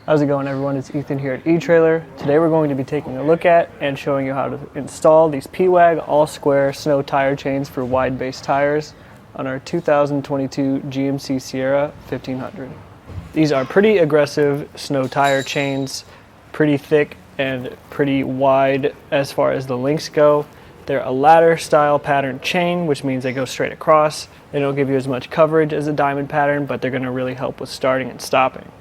How's it going, everyone? It's Ethan here at Etrailer. Today we're going to be taking a look at and showing you how to install these Pewag all-square snow tire chains for wide base tires on our 2022 GMC Sierra 1500. These are pretty aggressive snow tire chains, pretty thick and pretty wide as far as the links go. They're a ladder style pattern chain, which means they go straight across. They don't give you as much coverage as a diamond pattern, but they're going to really help with starting and stopping.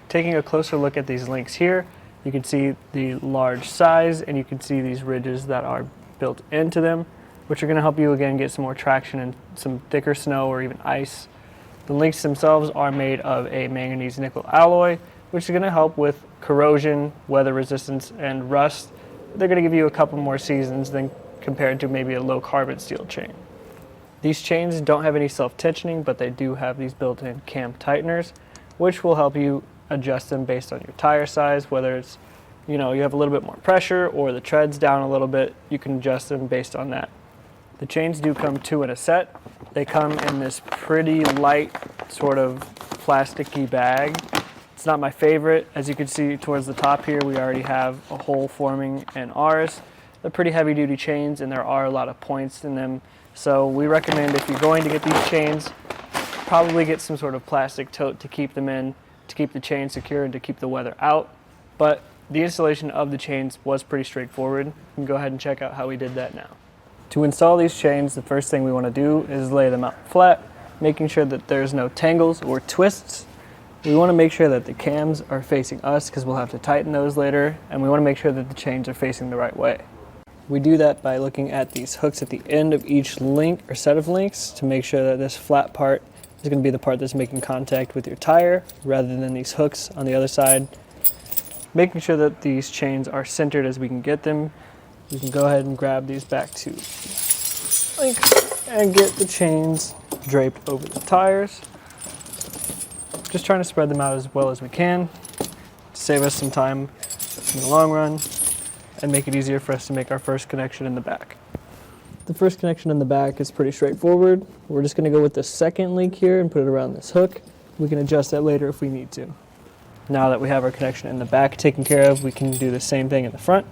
Taking a closer look at these links here, you can see the large size and you can see these ridges that are built into them, which are going to help you again get some more traction in some thicker snow or even ice. The links themselves are made of a manganese nickel alloy, which is going to help with corrosion, weather resistance, and rust. They're going to give you a couple more seasons than compared to maybe a low carbon steel chain. These chains don't have any self-tensioning, but they do have these built-in cam tighteners, which will help you adjust them based on your tire size, whether it's, you have a little bit more pressure or the tread's down a little bit, you can adjust them based on that. The chains do come two in a set. They come in this pretty light sort of plasticky bag. It's not my favorite. As you can see towards the top here, we already have a hole forming in ours. They're pretty heavy duty chains and there are a lot of points in them. So we recommend if you're going to get these chains, probably get some sort of plastic tote to keep them in, to keep the chain secure and to keep the weather out. But the installation of the chains was pretty straightforward. You can go ahead and check out how we did that now. To install these chains, the first thing we want to do is lay them out flat, making sure that there's no tangles or twists. We want to make sure that the cams are facing us because we'll have to tighten those later, and we want to make sure that the chains are facing the right way. We do that by looking at these hooks at the end of each link or set of links to make sure that this flat part is going to be the part that's making contact with your tire rather than these hooks on the other side. Making sure that these chains are centered as we can get them. You can go ahead and grab these back to links and get the chains draped over the tires. Just trying to spread them out as well as we can to save us some time in the long run and make it easier for us to make our first connection in the back. The first connection in the back is pretty straightforward. We're just going to go with the second link here and put it around this hook. We can adjust that later if we need to. Now that we have our connection in the back taken care of, we can do the same thing in the front.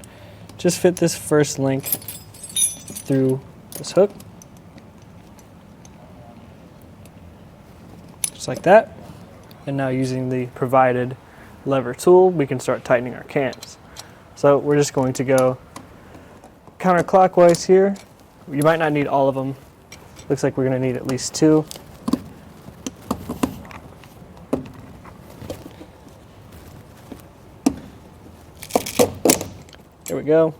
Just fit this first link through this hook. Just like that. And now using the provided lever tool, we can start tightening our cams. So we're just going to go counterclockwise here. You might not need all of them. Looks like we're going to need at least two. There we go.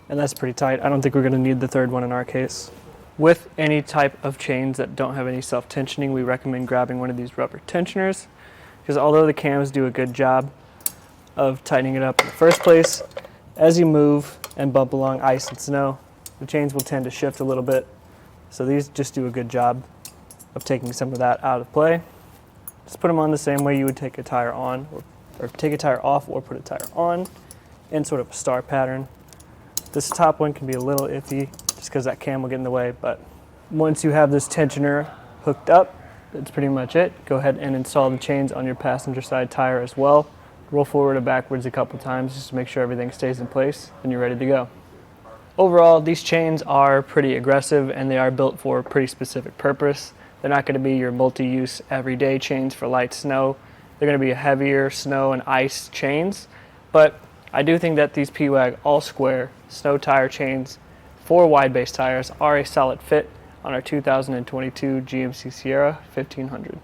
And that's pretty tight. I don't think we're going to need the third one in our case. With any type of chains that don't have any self-tensioning, we recommend grabbing one of these rubber tensioners, because although the cams do a good job of tightening it up in the first place, as you move and bump along ice and snow, the chains will tend to shift a little bit. So these just do a good job of taking some of that out of play. Just put them on the same way you would take a tire on, or take a tire off or put a tire on in sort of a star pattern. This top one can be a little iffy just because that cam will get in the way, but once you have this tensioner hooked up, that's pretty much it. Go ahead and install the chains on your passenger side tire as well. Roll forward and backwards a couple times just to make sure everything stays in place and you're ready to go. Overall, these chains are pretty aggressive and they are built for a pretty specific purpose. They're not going to be your multi-use everyday chains for light snow. They're going to be heavier snow and ice chains, but I do think that these Pewag all-square snow tire chains for wide base tires are a solid fit on our 2022 GMC Sierra 1500.